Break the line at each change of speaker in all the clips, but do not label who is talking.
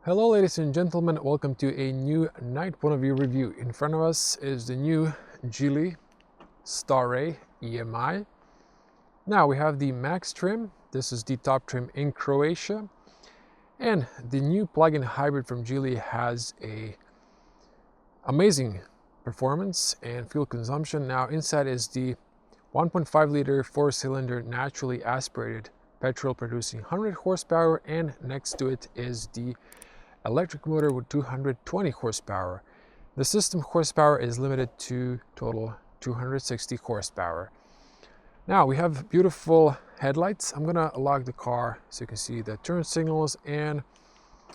Hello ladies and gentlemen, welcome to a new night point of view review. In front of us is the new Geely Starray EM-i. Now we have the max trim. This is the top trim in Croatia. And the new plug-in hybrid from Geely has a amazing performance and fuel consumption. Now inside is the 1.5 liter 4-cylinder naturally aspirated petrol producing 100 horsepower, and next to it is the electric motor with 220 horsepower. The system horsepower is limited to total 260 horsepower. Now we have beautiful headlights. I'm gonna lock the car so you can see the turn signals, and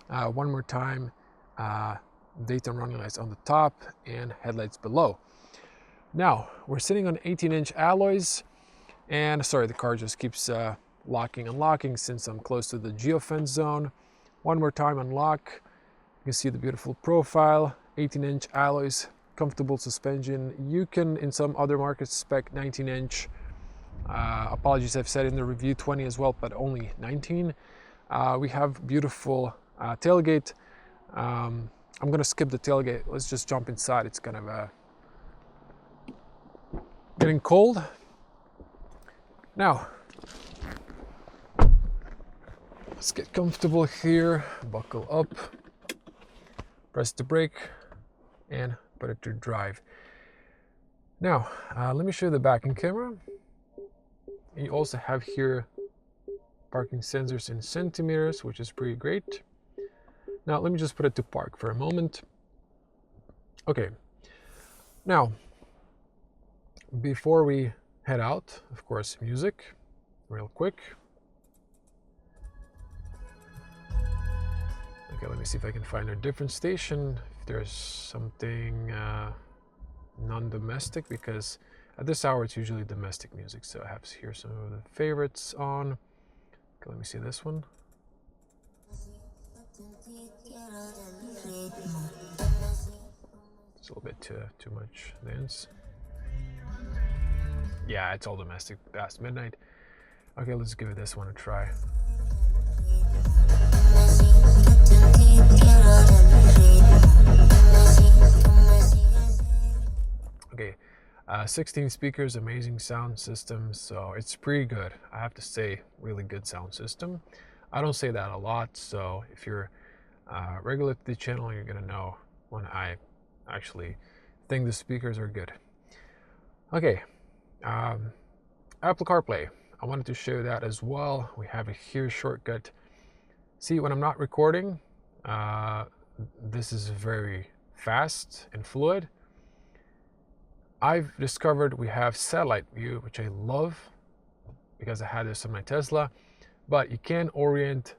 one more time, daytime running lights on the top and headlights below. Now we're sitting on 18-inch alloys, and sorry, the car just keeps locking and locking since I'm close to the geofence zone. One more time, unlock. You can see the beautiful profile, 18-inch alloys, comfortable suspension. You can, in some other markets, spec 19-inch. Apologies, I've said in the review 20 as well, but only 19. We have beautiful tailgate. I'm gonna skip the tailgate. Let's just jump inside. It's kind of getting cold. Now, let's get comfortable here, buckle up, press the brake, and put it to drive. Now, let me show you the backing camera. You also have here parking sensors in centimeters, which is pretty great. Now, let me just put it to park for a moment. Okay, now, before we head out, of course, music, real quick. Okay, let me see if I can find a different station, if there's something non-domestic, because at this hour it's usually domestic music, so I have here some of the favorites on. Okay, let me see this one. It's a little bit too much dance. Yeah, it's all domestic past midnight. Okay, let's give this one a try. Okay, 16 speakers, amazing sound system, so it's pretty good. I have to say, really good sound system. I don't say that a lot, so if you're regular to the channel, you're gonna know when I actually think the speakers are good. Okay, Apple CarPlay. I wanted to show that as well. We have a here shortcut. See, when I'm not recording, this is very fast and fluid. I've discovered we have satellite view, which I love because I had this on my Tesla, but you can orient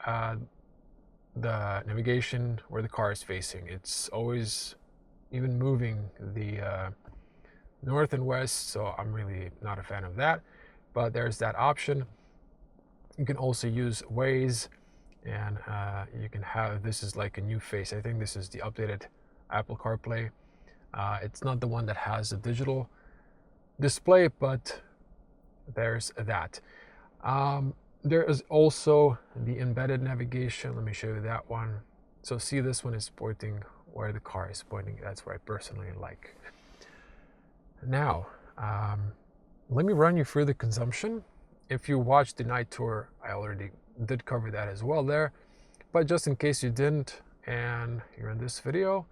the navigation where the car is facing. It's always even moving the north and west, so I'm really not a fan of that, but there's that option. You can also use Waze, and you can have, this is like a new face. I think this is the updated Apple CarPlay. It's not the one that has a digital display, but there's that. There is also the embedded navigation. Let me show you that one. So see, this one is pointing where the car is pointing. That's what I personally like. Now, let me run you through the consumption. If you watched the night tour, I already did cover that as well there, but just in case you didn't and you're in this video,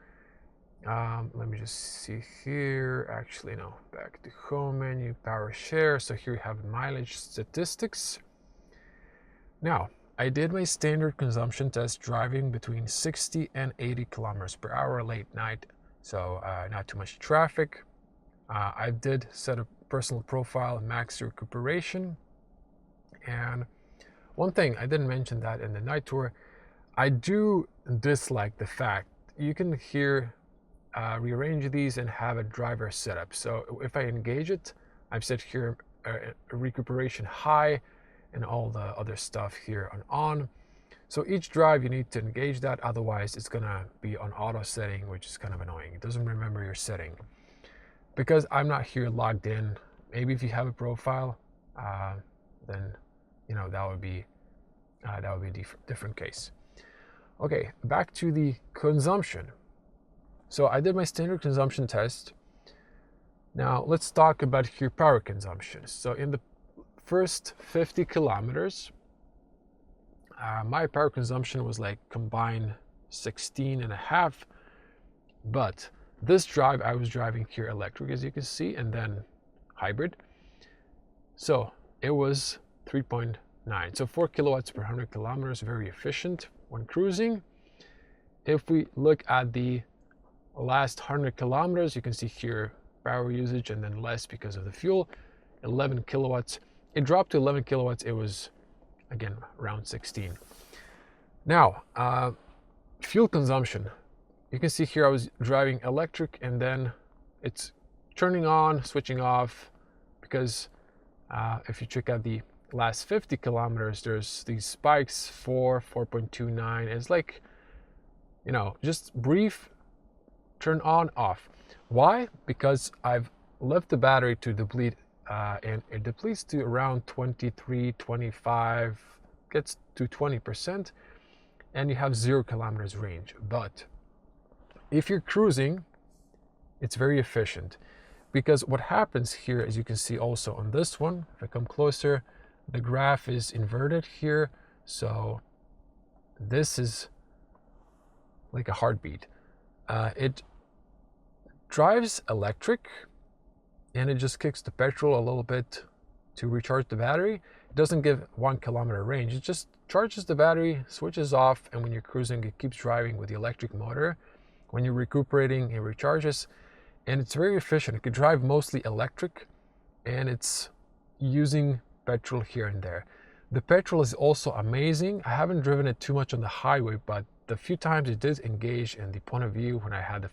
let me just see here. Actually, no, back to home menu, power share. So here you have mileage statistics. Now, I did my standard consumption test driving between 60 and 80 kilometers per hour late night, so not too much traffic. I did set a personal profile, max recuperation. And one thing, I didn't mention that in the night tour, I do dislike the fact you can here rearrange these and have a driver setup. So if I engage it, I've set here recuperation high and all the other stuff here on. So each drive you need to engage that, otherwise it's gonna be on auto setting, which is kind of annoying. It doesn't remember your setting. Because I'm not here logged in, maybe if you have a profile, then you know that would be a different case. Okay, back to the consumption. So I did my standard consumption test. Now let's talk about here power consumption. So in the first 50 kilometers, my power consumption was like combined 16.5, but this drive I was driving here electric, as you can see, and then hybrid. So it was 3.9. So 4 kilowatts per 100 kilometers, very efficient when cruising. If we look at the last 100 kilometers, you can see here power usage and then less because of the fuel, 11 kilowatts. It dropped to 11 kilowatts. It was, again, around 16. Now, fuel consumption. You can see here I was driving electric and then it's turning on, switching off, because if you check out the last 50 kilometers, there's these spikes, 4.29. It's like, you know, just brief turn on, off. Why? Because I've left the battery to deplete and it depletes to around 23, 25, gets to 20%, and you have 0 kilometers range. But if you're cruising, it's very efficient, because what happens here, as you can see also on this one, if I come closer, the graph is inverted here. So this is like a heartbeat. It drives electric and it just kicks the petrol a little bit to recharge the battery. It doesn't give 1 kilometer range. It just charges the battery, switches off, and when you're cruising, it keeps driving with the electric motor. When you're recuperating, it recharges, and it's very efficient. It could drive mostly electric, and it's using petrol here and there. The petrol is also amazing. I haven't driven it too much on the highway, but the few times it did engage in the point of view when I had the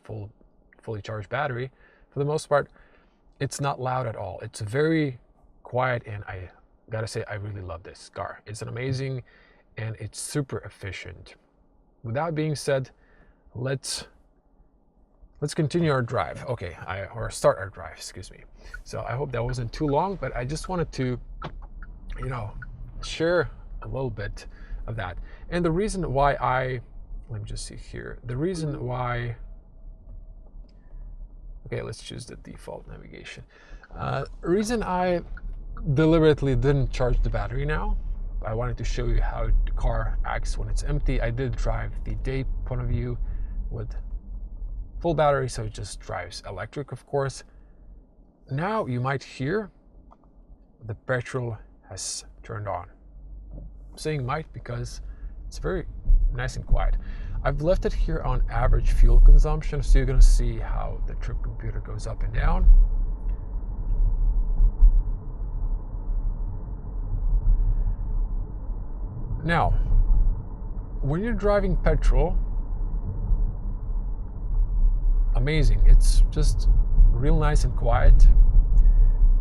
fully charged battery, for the most part, it's not loud at all. It's very quiet, and I gotta say, I really love this car. It's an amazing, and it's super efficient. With that being said, let's continue our drive. Okay, or start our drive, excuse me. So I hope that wasn't too long, but I just wanted to, you know, share a little bit of that. And the reason why let me just see here. The reason why, okay, let's choose the default navigation. Reason I deliberately didn't charge the battery now, I wanted to show you how the car acts when it's empty. I did drive the day point of view with full battery, so it just drives electric, of course. Now you might hear the petrol has turned on. I'm saying might because it's very nice and quiet. I've left it here on average fuel consumption, so you're gonna see how the trip computer goes up and down. Now, when you're driving petrol, amazing. It's just real nice and quiet.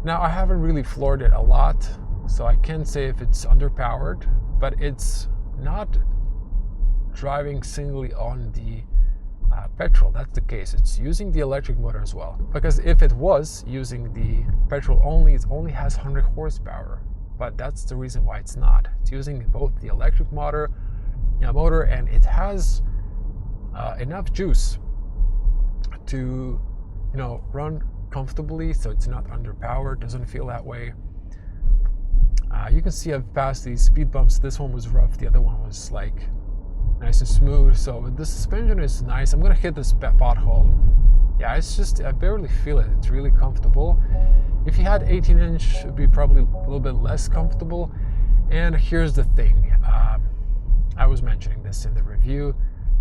Now, I haven't really floored it a lot, so I can't say if it's underpowered, but it's not driving singly on the petrol. That's the case. It's using the electric motor as well. Because if it was using the petrol only, it only has 100 horsepower. But that's the reason why it's not. It's using both the electric motor, and it has enough juice to, run comfortably, so it's not underpowered. Doesn't feel that way. You can see I've passed these speed bumps. This one was rough. The other one was like nice and smooth. So the suspension is nice. I'm gonna hit this pothole. Yeah, it's just, I barely feel it. It's really comfortable. If you had 18-inch, it'd be probably a little bit less comfortable. And here's the thing. I was mentioning this in the review,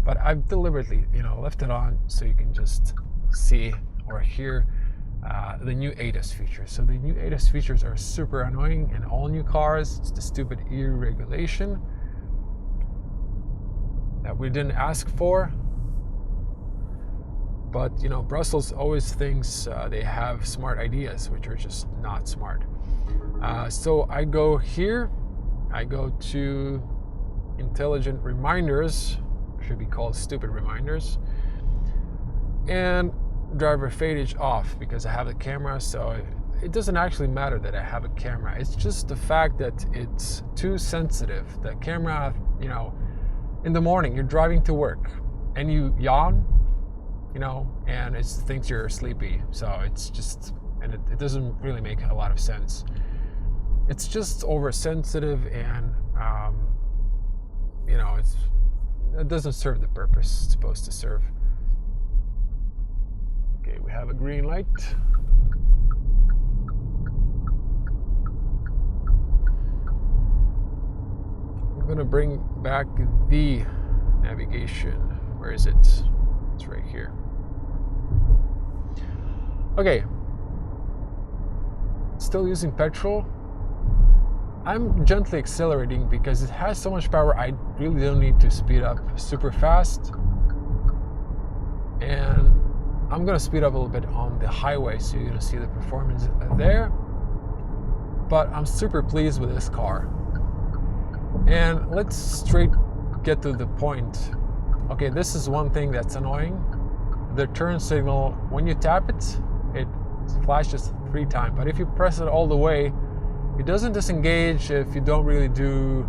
but I've deliberately, left it on so you can just see or hear the new ADAS features. So the new ADAS features are super annoying in all new cars. It's the stupid ear regulation that we didn't ask for. But, Brussels always thinks they have smart ideas, which are just not smart. So I go here, I go to intelligent reminders, should be called stupid reminders, and driver fadage off because I have the camera. So it doesn't actually matter that I have a camera. It's just the fact that it's too sensitive. The camera, in the morning, you're driving to work and you yawn, you know, and it thinks you're sleepy. So it's just, and it doesn't really make a lot of sense. It's just oversensitive, and you know, it doesn't serve the purpose it's supposed to serve. Okay, we have a green light. I'm gonna bring back the navigation. Where is it? It's right here. Okay, still using petrol. I'm gently accelerating because it has so much power. I really don't need to speed up super fast, and I'm gonna speed up a little bit on the highway, so you're gonna see the performance there. But I'm super pleased with this car. And let's straight get to the point. Okay, this is one thing that's annoying. The turn signal, when you tap it, it flashes 3 times. But if you press it all the way, it doesn't disengage if you don't really do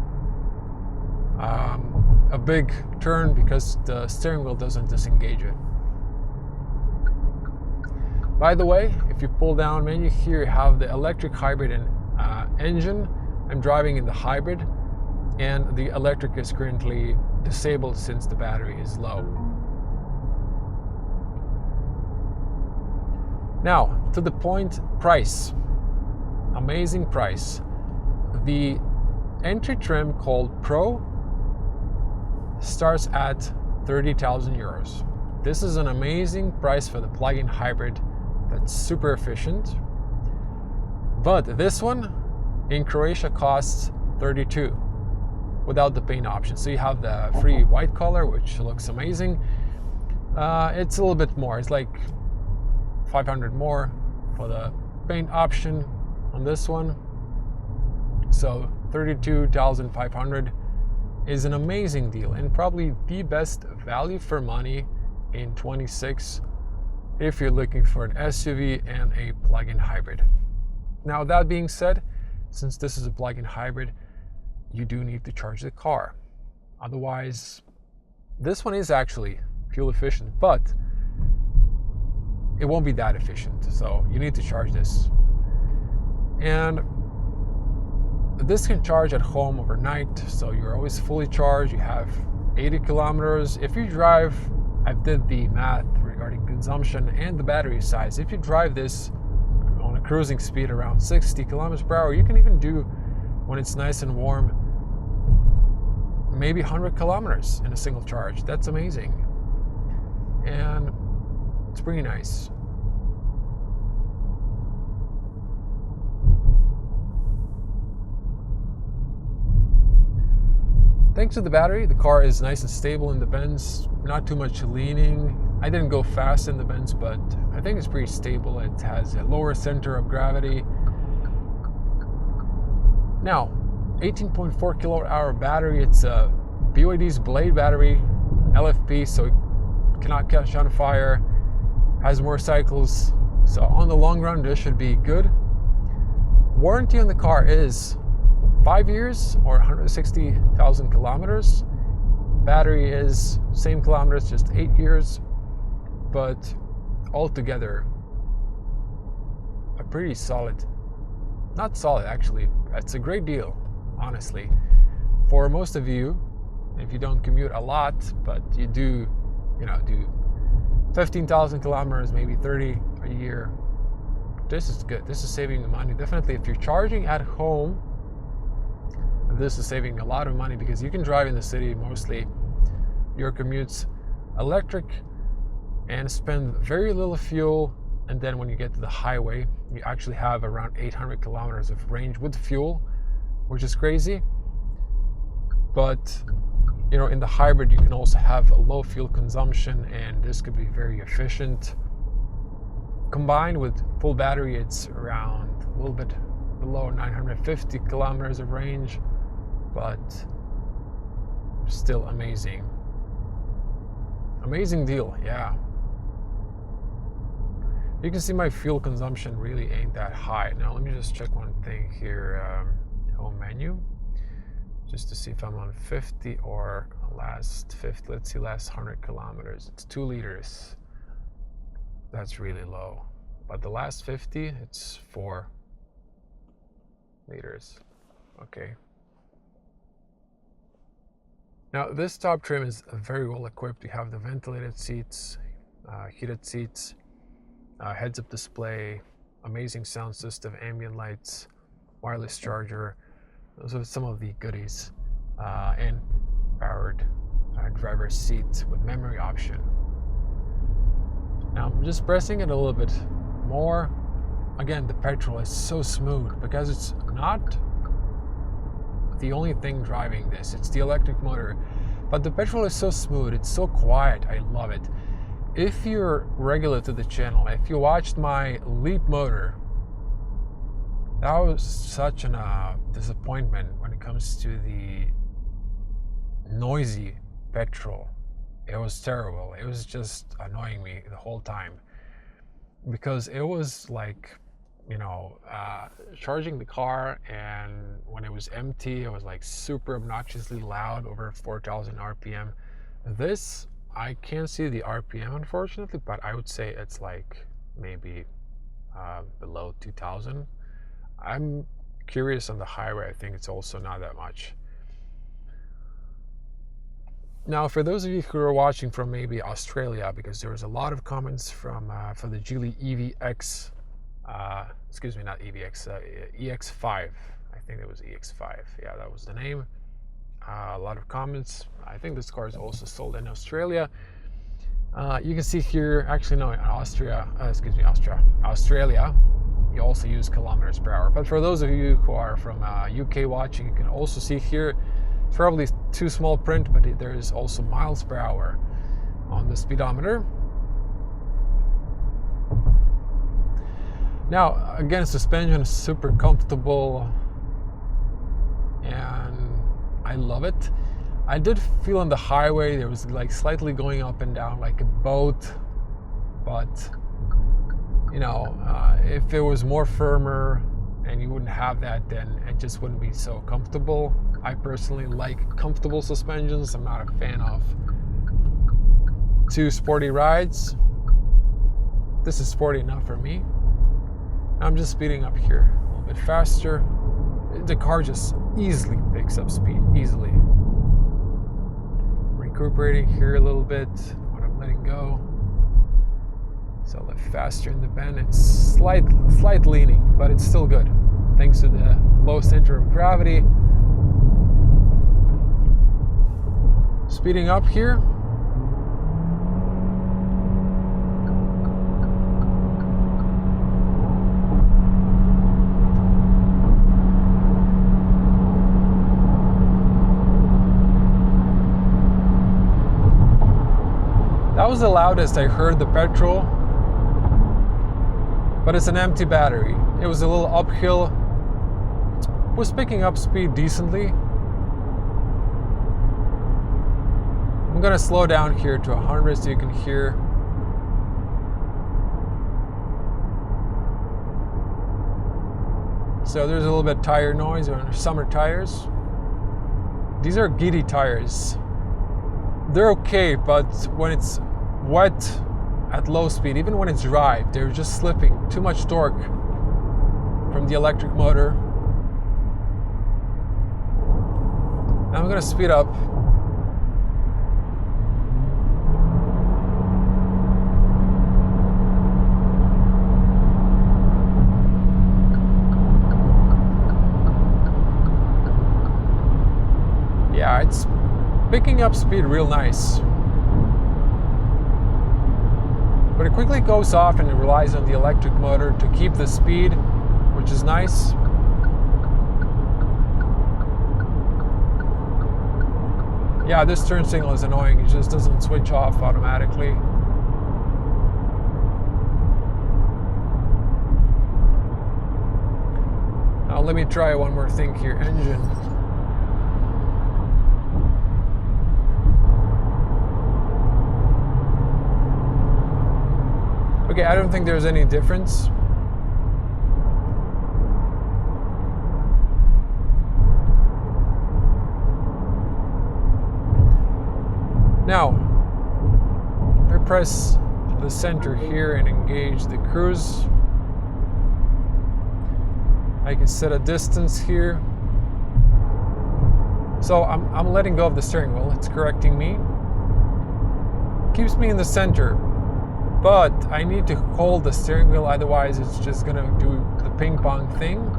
a big turn, because the steering wheel doesn't disengage it. By the way, if you pull down menu here, you have the electric hybrid and engine. I'm driving in the hybrid, and the electric is currently disabled since the battery is low. Now, to the point, price. Amazing price. The entry trim called Pro starts at 30,000 euros. This is an amazing price for the plug-in hybrid that's super efficient. But this one in Croatia costs 32 without the paint option. So you have the free white color, which looks amazing. It's a little bit more. It's like 500 more for the paint option on this one. So 32,500 is an amazing deal, and probably the best value for money in 26 if you're looking for an SUV and a plug-in hybrid. Now, that being said, since this is a plug-in hybrid, you do need to charge the car. Otherwise, this one is actually fuel efficient, but it won't be that efficient. So you need to charge this. And this can charge at home overnight, so you're always fully charged. You have 80 kilometers. If you drive, I did the math regarding consumption and the battery size. If you drive this on a cruising speed around 60 kilometers per hour, you can even do, when it's nice and warm, maybe 100 kilometers in a single charge. That's amazing. And it's pretty nice. Thanks to the battery, the car is nice and stable in the bends, not too much leaning. I didn't go fast in the bends, but I think it's pretty stable. It has a lower center of gravity. Now, 18.4 kilowatt-hour battery. It's a BYD's Blade battery, LFP, so it cannot catch on fire, has more cycles. So on the long run, this should be good. Warranty on the car is 5 years or 160,000 kilometers. Battery is same kilometers, just 8 years. But altogether, a pretty solid, not solid actually, it's a great deal, honestly. For most of you, if you don't commute a lot, but you do, do 15,000 kilometers, maybe 30 a year, this is good. This is saving you money. Definitely if you're charging at home, this is saving a lot of money, because you can drive in the city mostly your commutes electric and spend very little fuel, and then when you get to the highway, you actually have around 800 kilometers of range with fuel, which is crazy. But in the hybrid, you can also have a low fuel consumption, and this could be very efficient. Combined with full battery, it's around a little bit below 950 kilometers of range, but still amazing. Amazing deal, yeah. You can see my fuel consumption really ain't that high. Now let me just check one thing here. Home menu. just to see if I'm on 50 or last 50. Let's see, last 100 kilometers. It's 2 liters. That's really low. But the last 50, it's 4 liters. Okay. Now this top trim is very well equipped. You have the ventilated seats, heated seats, heads-up display, amazing sound system, ambient lights, wireless charger. Those are some of the goodies. And powered driver's seat with memory option. Now I'm just pressing it a little bit more. Again, the petrol is so smooth because it's not the only thing driving this. It's the electric motor, but the petrol is so smooth. It's so quiet. I love it. If you're regular to the channel, if you watched my Leap motor, that was such an disappointment when it comes to the noisy petrol. It was terrible. It was just annoying me the whole time because it was like, you know, charging the car, and when it was empty, it was like super obnoxiously loud, over 4,000 RPM. This, I can't see the RPM unfortunately, but I would say it's like maybe below 2,000. I'm curious on the highway. I think it's also not that much. Now, for those of you who are watching from maybe Australia, because there was a lot of comments from for the Geely EVX, excuse me, not EVX, EX5. I think it was EX5. Yeah, that was the name. A lot of comments. I think this car is also sold in Australia. You can see here, actually no, in Australia, you also use kilometers per hour. But for those of you who are from UK watching, you can also see here, it's probably too small print, but there is also miles per hour on the speedometer. Now, again, suspension is super comfortable and I love it. I did feel on the highway there was like slightly going up and down like a boat, but you know, if it was more firmer and you wouldn't have that, then it just wouldn't be so comfortable. I personally like comfortable suspensions. I'm not a fan of too sporty rides. This is sporty enough for me. I'm just speeding up here a little bit faster. The car just easily picks up speed, easily. Recuperating here a little bit when I'm letting go. So a little faster in the bend. It's slight leaning, but it's still good, thanks to the low center of gravity. Speeding up here. That was the loudest I heard the petrol, but it's an empty battery. It was a little uphill. It was picking up speed decently. I'm gonna slow down here to 100 so you can hear. So there's a little bit of tire noise on summer tires. These are Geely tires. They're okay, but when it's wet at low speed, even when it's dry, they're just slipping. Too much torque from the electric motor. Now I'm gonna speed up. Yeah, it's picking up speed real nice. But it quickly goes off and it relies on the electric motor to keep the speed, which is nice. Yeah, this turn signal is annoying. It just doesn't switch off automatically. Now let me try one more thing here. Engine. Okay, I don't think there's any difference. Now, I press the center here and engage the cruise. I can set a distance here. So I'm letting go of the steering wheel. It's correcting me. Keeps me in the center. But I need to hold the steering wheel, otherwise it's just gonna do the ping pong thing.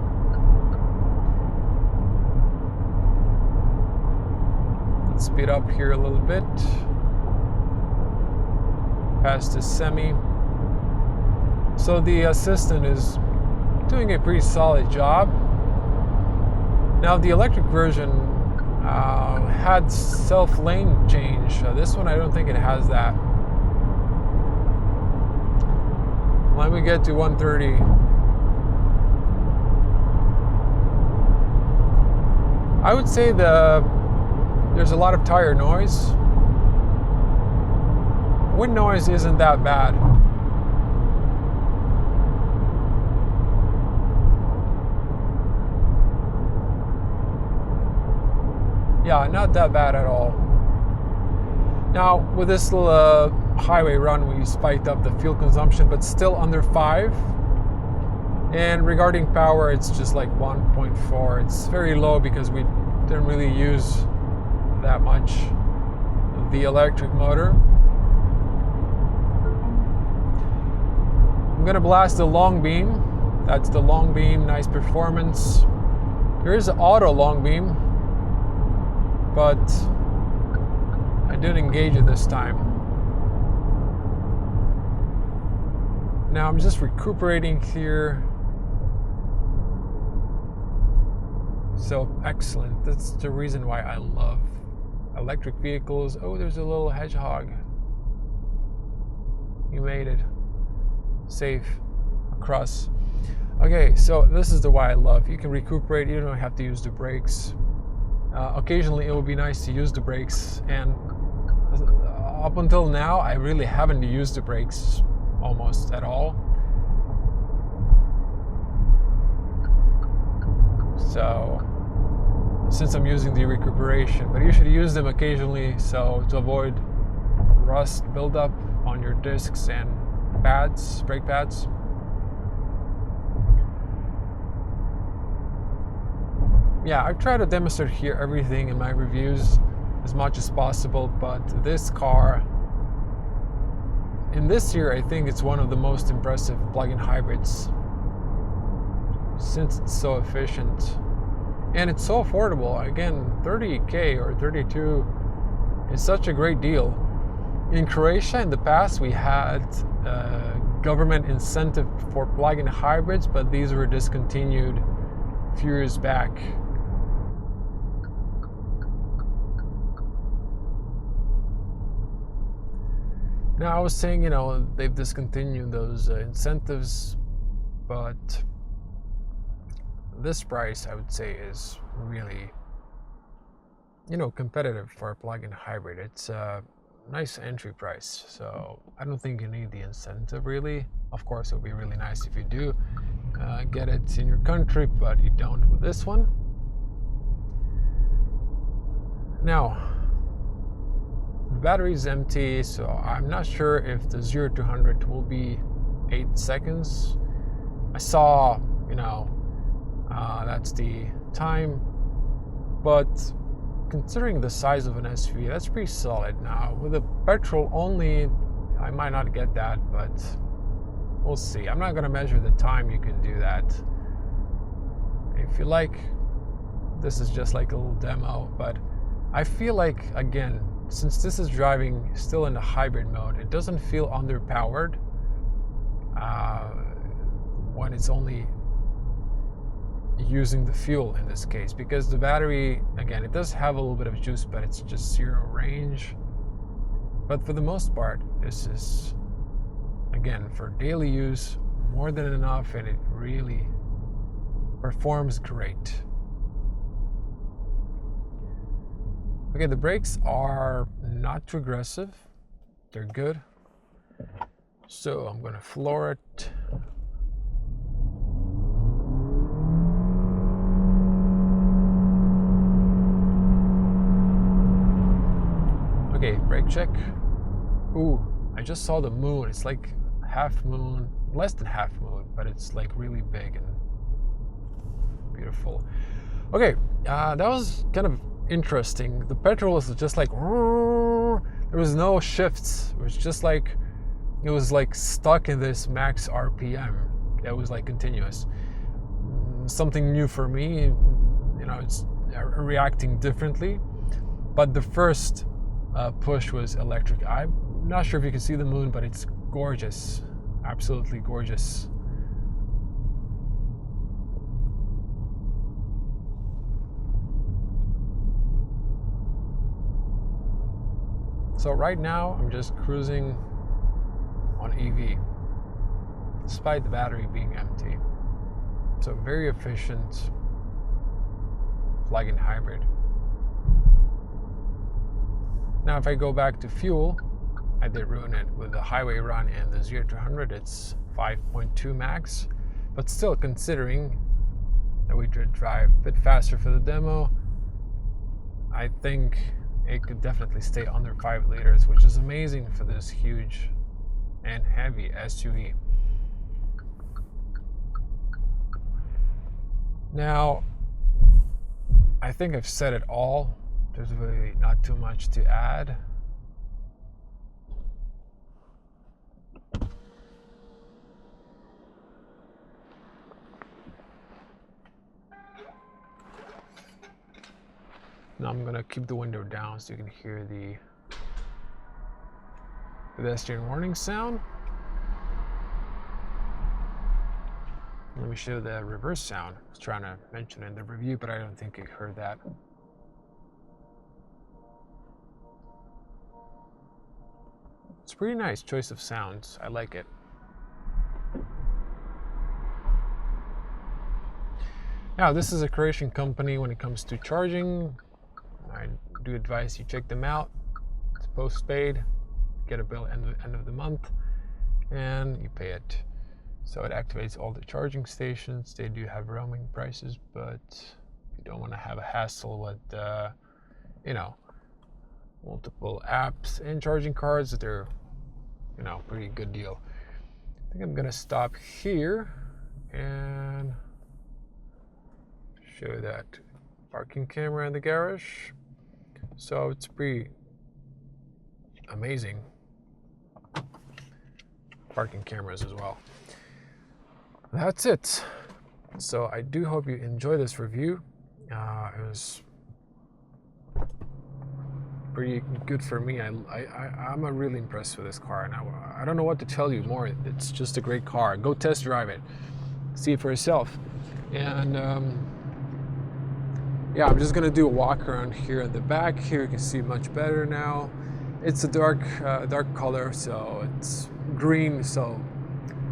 Let's speed up here a little bit. Past the semi. So the assistant is doing a pretty solid job. Now the electric version had self-lane change. This one I don't think it has that. Let me get to 130. I would say there's a lot of tire noise. Wind noise isn't that bad. Yeah, not that bad at all. Now, with this little highway run, we spiked up the fuel consumption, but still under 5. And regarding power, it's just like 1.4. It's very low because we didn't really use that much of the electric motor. I'm gonna blast the long beam. That's the long beam, nice performance. There is an auto long beam, but I didn't engage it this time. Now I'm just recuperating here. So excellent. That's the reason why I love electric vehicles. Oh, there's a little hedgehog. You made it safe across. Okay, so this is the why I love. You can recuperate. You don't have to use the brakes. Occasionally, it would be nice to use the brakes, and up until now, I really haven't used the brakes almost at all. So, since I'm using the recuperation, but you should use them occasionally, so to avoid rust buildup on your discs and pads, brake pads. Yeah, I try to demonstrate here everything in my reviews as much as possible, but this car, in this year, I think it's one of the most impressive plug-in hybrids, since it's so efficient and it's so affordable. Again, 30K or 32 is such a great deal. In Croatia, in the past, we had government incentive for plug-in hybrids, but these were discontinued a few years back. Now, I was saying, they've discontinued those incentives, but this price, I would say, is really, competitive for a plug-in hybrid. It's a nice entry price, so I don't think you need the incentive, really. Of course, it would be really nice if you do get it in your country, but you don't with this one. Now, the battery is empty, so I'm not sure if the 0 to 100 will be 8 seconds. I saw, that's the time, but considering the size of an SUV, that's pretty solid. Now, with a petrol only, I might not get that, but we'll see. I'm not going to measure the time. You can do that if you like. This is just like a little demo, but I feel like, again, since this is driving still in the hybrid mode, it doesn't feel underpowered when it's only using the fuel in this case, because the battery, again, it does have a little bit of juice, but it's just 0 range. But for the most part, this is, again, for daily use, more than enough, and it really performs great. Okay, the brakes are not too aggressive. They're good. So I'm going to floor it. Okay, brake check. Ooh, I just saw the moon. It's like half moon, less than half moon, but it's like really big and beautiful. Okay, that was kind of interesting. The petrol was just like, there was no shifts. It was just like, it was like stuck in this max RPM. It was like continuous. Something new for me, you know, it's reacting differently. But the first push was electric. I'm not sure if you can see the moon, but it's gorgeous, absolutely gorgeous. So right now I'm just cruising on EV, despite the battery being empty. So very efficient plug-in hybrid. Now if I go back to fuel, I did ruin it with the highway run and the 0 to 100. It's 5.2 max, but still, considering that we did drive a bit faster for the demo, I think it could definitely stay under 5 liters, which is amazing for this huge and heavy SUV. Now, I think I've said it all. There's really not too much to add. Now I'm gonna keep the window down so you can hear the pedestrian warning sound. Let me show the reverse sound. I was trying to mention it in the review, but I don't think you heard that. It's a pretty nice choice of sounds. I like it. Now, this is a Croatian company when it comes to charging. I do advise you check them out. It's postpaid. Get a bill end of the month, and you pay it. So it activates all the charging stations. They do have roaming prices, but you don't want to have a hassle with, you know, multiple apps and charging cards. They're, you know, pretty good deal. I think I'm gonna stop here and show that parking camera in the garage. So it's pretty amazing parking cameras as well. That's it. So I do hope you enjoy this review. It was pretty good for me. I'm really impressed with this car, and I don't know what to tell you more. It's just a great car. Go test drive it, see it for yourself. And yeah, I'm just gonna do a walk around here at the back. Here you can see much better now. It's a dark color, so it's green, so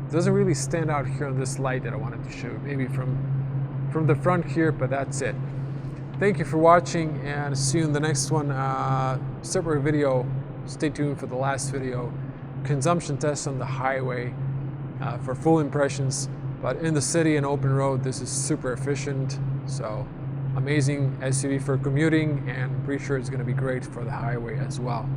it doesn't really stand out here on this light that I wanted to show. Maybe from the front here, but that's it. Thank you for watching, and see you in the next one. Separate video. Stay tuned for the last video. Consumption test on the highway for full impressions. But in the city and open road, this is super efficient. So amazing SUV for commuting, and pretty sure it's going to be great for the highway as well.